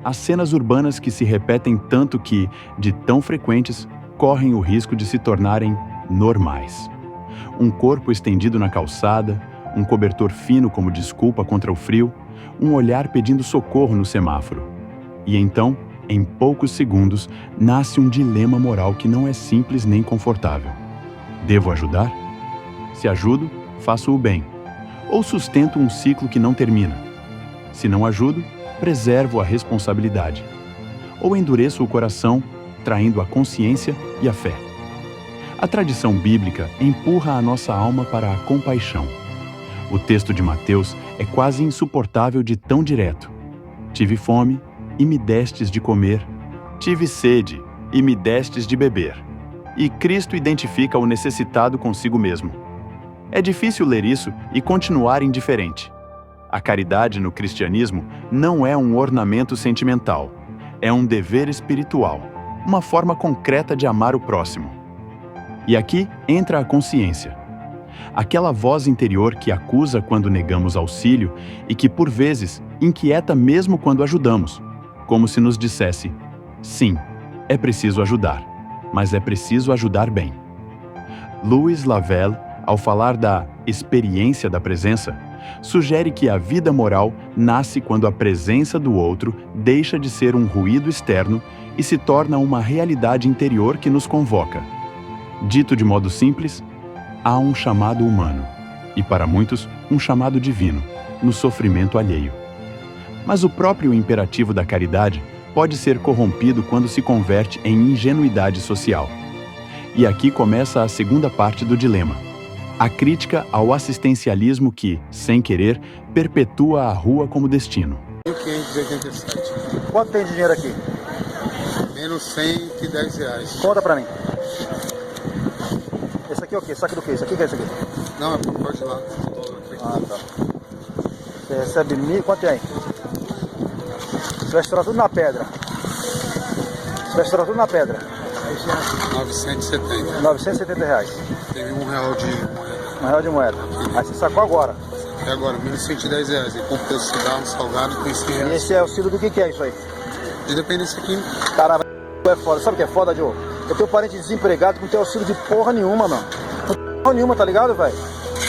há cenas urbanas que se repetem tanto que, de tão frequentes, correm o risco de se tornarem normais. Um corpo estendido na calçada, um cobertor fino como desculpa contra o frio, um olhar pedindo socorro no semáforo. E então, em poucos segundos, nasce um dilema moral que não é simples nem confortável. Devo ajudar? Se ajudo, faço o bem. Ou sustento um ciclo que não termina? Se não ajudo, preservo a responsabilidade. Ou endureço o coração, traindo a consciência e a fé. A tradição bíblica empurra a nossa alma para a compaixão. O texto de Mateus é quase insuportável de tão direto. Tive fome e me destes de comer. Tive sede e me destes de beber. E Cristo identifica o necessitado consigo mesmo. É difícil ler isso e continuar indiferente. A caridade no cristianismo não é um ornamento sentimental. É um dever espiritual, uma forma concreta de amar o próximo. E aqui entra a consciência. Aquela voz interior que acusa quando negamos auxílio e que, por vezes, inquieta mesmo quando ajudamos, como se nos dissesse: sim, é preciso ajudar, mas é preciso ajudar bem. Louis Lavelle, ao falar da experiência da presença, sugere que a vida moral nasce quando a presença do outro deixa de ser um ruído externo e se torna uma realidade interior que nos convoca. Dito de modo simples, há um chamado humano, e para muitos, um chamado divino, no sofrimento alheio. Mas o próprio imperativo da caridade pode ser corrompido quando se converte em ingenuidade social. E aqui começa a segunda parte do dilema: a crítica ao assistencialismo que, sem querer, perpetua a rua como destino. 1.587. Quanto tem de dinheiro aqui? Menos 110 reais. Conta pra mim. Esse aqui é o quê? Saco do quê? Isso aqui que é isso aqui? Não, é pode ir lá. Ah, tá. Você recebe 1.000, quanto tem? Você vai estourar tudo na pedra. Você vai estourar tudo na pedra. 970. 970 reais. Teve R$1 de moeda. R$1 de moeda. Aí você sacou agora. E agora, menos 110 reais. E comprei o cigarro, salgado, tem 100 E reais. esse é o auxílio do que é isso aí? Independência aqui. Caramba, é foda. Sabe o que é foda, Joe? Eu tenho parente desempregado que não tem auxílio de porra nenhuma, mano. Não tem porra nenhuma, tá ligado, velho?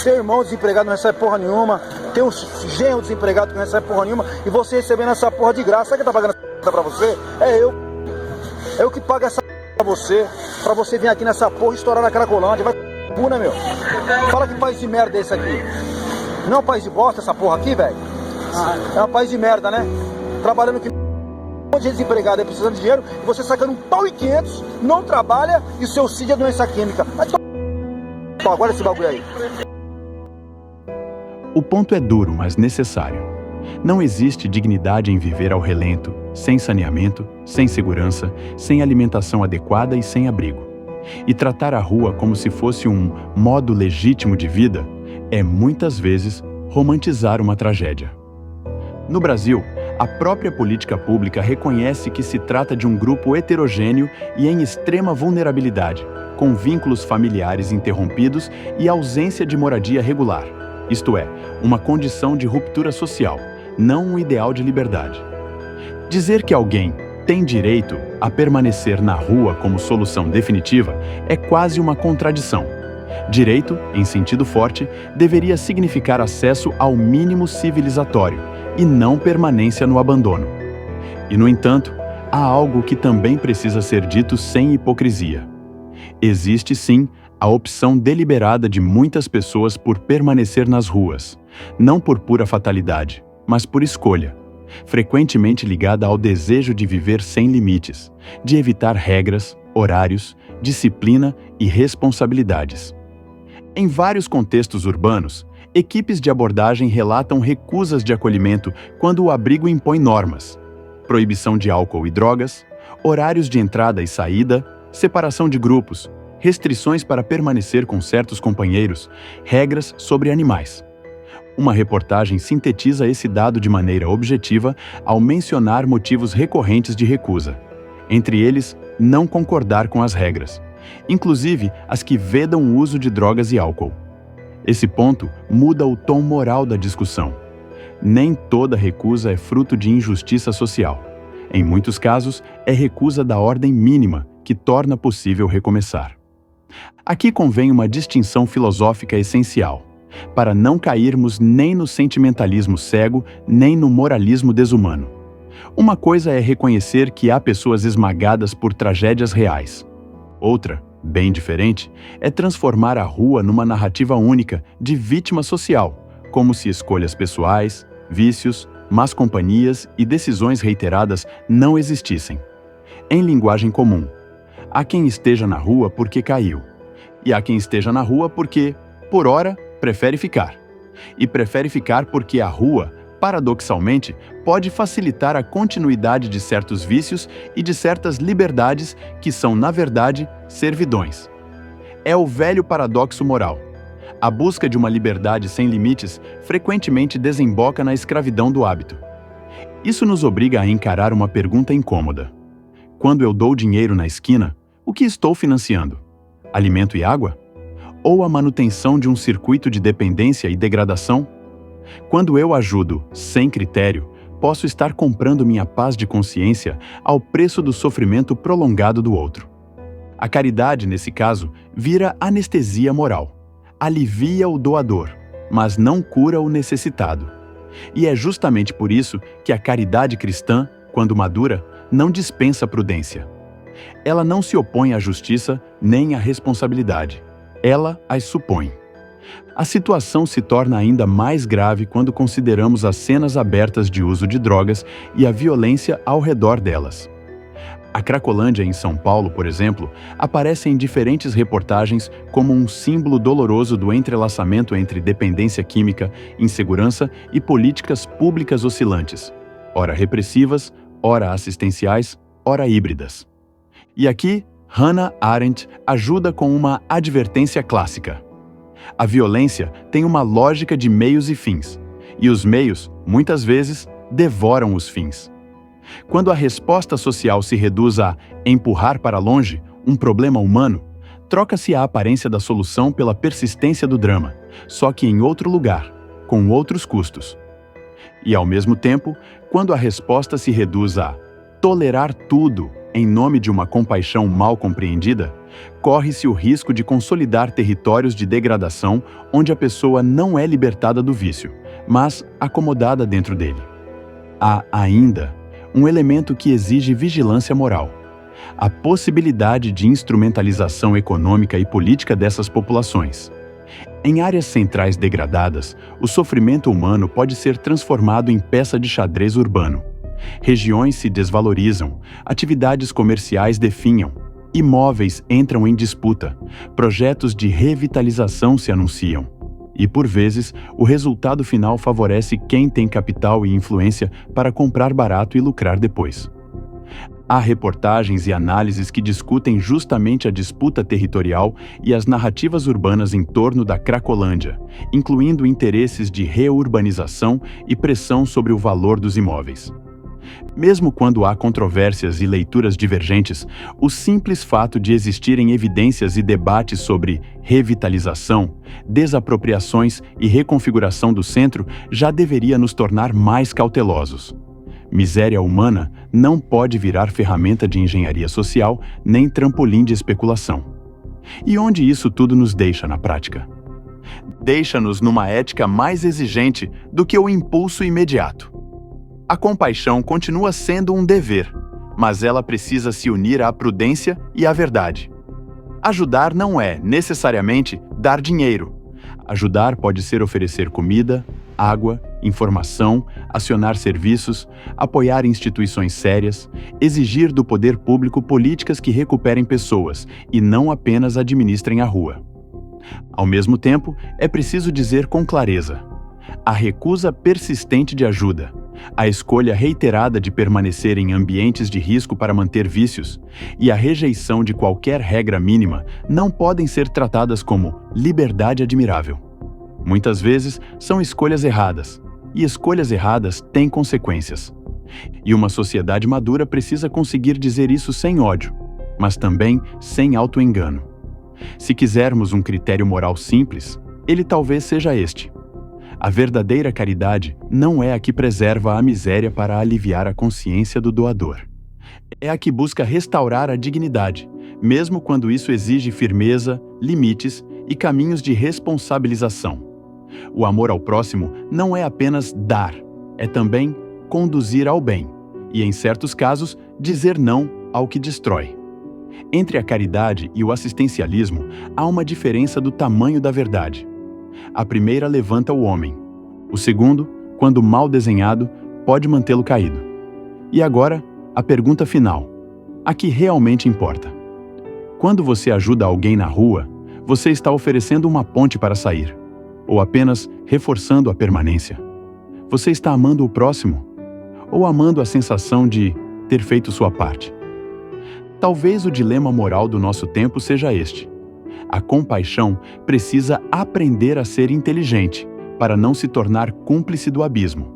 Tem irmão desempregado, não recebe porra nenhuma. Tem um genro desempregado que não recebe porra nenhuma. E você recebendo essa porra de graça. Sabe quem tá pagando essa pra você? É eu. É eu que pago essa pra você vir aqui nessa porra e estourar na Cracolândia. Vai né, meu? Fala que país de merda é esse aqui. Não é um país de bosta essa porra aqui, velho? É um país de merda, né? Trabalhando que um monte de gente desempregada aí precisando de dinheiro, e você sacando R$1.500, não trabalha e o seu CID é doença química. Mas agora esse bagulho aí. O ponto é duro, mas necessário. Não existe dignidade em viver ao relento, sem saneamento, sem segurança, sem alimentação adequada e sem abrigo. E tratar a rua como se fosse um modo legítimo de vida é, muitas vezes, romantizar uma tragédia. No Brasil, a própria política pública reconhece que se trata de um grupo heterogêneo e em extrema vulnerabilidade, com vínculos familiares interrompidos e ausência de moradia regular, isto é, uma condição de ruptura social, não um ideal de liberdade. Dizer que alguém tem direito a permanecer na rua como solução definitiva é quase uma contradição. Direito, em sentido forte, deveria significar acesso ao mínimo civilizatório e não permanência no abandono. E, no entanto, há algo que também precisa ser dito sem hipocrisia. Existe, sim, a opção deliberada de muitas pessoas por permanecer nas ruas, não por pura fatalidade, mas por escolha, frequentemente ligada ao desejo de viver sem limites, de evitar regras, horários, disciplina e responsabilidades. Em vários contextos urbanos, equipes de abordagem relatam recusas de acolhimento quando o abrigo impõe normas, proibição de álcool e drogas, horários de entrada e saída, separação de grupos, restrições para permanecer com certos companheiros, regras sobre animais. Uma reportagem sintetiza esse dado de maneira objetiva ao mencionar motivos recorrentes de recusa. Entre eles, não concordar com as regras, inclusive as que vedam o uso de drogas e álcool. Esse ponto muda o tom moral da discussão. Nem toda recusa é fruto de injustiça social. Em muitos casos, é recusa da ordem mínima que torna possível recomeçar. Aqui convém uma distinção filosófica essencial, para não cairmos nem no sentimentalismo cego, nem no moralismo desumano. Uma coisa é reconhecer que há pessoas esmagadas por tragédias reais. Outra, bem diferente, é transformar a rua numa narrativa única de vítima social, como se escolhas pessoais, vícios, más companhias e decisões reiteradas não existissem. Em linguagem comum, há quem esteja na rua porque caiu, e há quem esteja na rua porque, por ora, prefere ficar. E prefere ficar porque a rua, paradoxalmente, pode facilitar a continuidade de certos vícios e de certas liberdades que são, na verdade, servidões. É o velho paradoxo moral. A busca de uma liberdade sem limites frequentemente desemboca na escravidão do hábito. Isso nos obriga a encarar uma pergunta incômoda. Quando eu dou dinheiro na esquina, o que estou financiando? Alimento e água? Ou a manutenção de um circuito de dependência e degradação? Quando eu ajudo, sem critério, posso estar comprando minha paz de consciência ao preço do sofrimento prolongado do outro. A caridade, nesse caso, vira anestesia moral. Alivia o doador, mas não cura o necessitado. E é justamente por isso que a caridade cristã, quando madura, não dispensa prudência. Ela não se opõe à justiça nem à responsabilidade. Ela as supõe. A situação se torna ainda mais grave quando consideramos as cenas abertas de uso de drogas e a violência ao redor delas. A Cracolândia, em São Paulo, por exemplo, aparece em diferentes reportagens como um símbolo doloroso do entrelaçamento entre dependência química, insegurança e políticas públicas oscilantes, ora repressivas, ora assistenciais, ora híbridas. E aqui, Hannah Arendt ajuda com uma advertência clássica. A violência tem uma lógica de meios e fins, e os meios, muitas vezes, devoram os fins. Quando a resposta social se reduz a empurrar para longe um problema humano, troca-se a aparência da solução pela persistência do drama, só que em outro lugar, com outros custos. E, ao mesmo tempo, quando a resposta se reduz a tolerar tudo em nome de uma compaixão mal compreendida, corre-se o risco de consolidar territórios de degradação onde a pessoa não é libertada do vício, mas acomodada dentro dele. Há, ainda, um elemento que exige vigilância moral: a possibilidade de instrumentalização econômica e política dessas populações. Em áreas centrais degradadas, o sofrimento humano pode ser transformado em peça de xadrez urbano. Regiões se desvalorizam, atividades comerciais definham, imóveis entram em disputa, projetos de revitalização se anunciam. E, por vezes, o resultado final favorece quem tem capital e influência para comprar barato e lucrar depois. Há reportagens e análises que discutem justamente a disputa territorial e as narrativas urbanas em torno da Cracolândia, incluindo interesses de reurbanização e pressão sobre o valor dos imóveis. Mesmo quando há controvérsias e leituras divergentes, o simples fato de existirem evidências e debates sobre revitalização, desapropriações e reconfiguração do centro já deveria nos tornar mais cautelosos. Miséria humana não pode virar ferramenta de engenharia social nem trampolim de especulação. E onde isso tudo nos deixa na prática? Deixa-nos numa ética mais exigente do que o impulso imediato. A compaixão continua sendo um dever, mas ela precisa se unir à prudência e à verdade. Ajudar não é, necessariamente, dar dinheiro. Ajudar pode ser oferecer comida, água, informação, acionar serviços, apoiar instituições sérias, exigir do poder público políticas que recuperem pessoas e não apenas administrem a rua. Ao mesmo tempo, é preciso dizer com clareza: a recusa persistente de ajuda, a escolha reiterada de permanecer em ambientes de risco para manter vícios e a rejeição de qualquer regra mínima não podem ser tratadas como liberdade admirável. Muitas vezes são escolhas erradas, e escolhas erradas têm consequências. E uma sociedade madura precisa conseguir dizer isso sem ódio, mas também sem auto-engano. Se quisermos um critério moral simples, ele talvez seja este: A verdadeira caridade não é a que preserva a miséria para aliviar a consciência do doador. É a que busca restaurar a dignidade, mesmo quando isso exige firmeza, limites e caminhos de responsabilização. O amor ao próximo não é apenas dar, é também conduzir ao bem e, em certos casos, dizer não ao que destrói. Entre a caridade e o assistencialismo, há uma diferença do tamanho da verdade. A primeira levanta o homem. O segundo, quando mal desenhado, pode mantê-lo caído. E agora, a pergunta final: a que realmente importa? Quando você ajuda alguém na rua, você está oferecendo uma ponte para sair, ou apenas reforçando a permanência? Você está amando o próximo? Ou amando a sensação de ter feito sua parte? Talvez o dilema moral do nosso tempo seja este. A compaixão precisa aprender a ser inteligente para não se tornar cúmplice do abismo.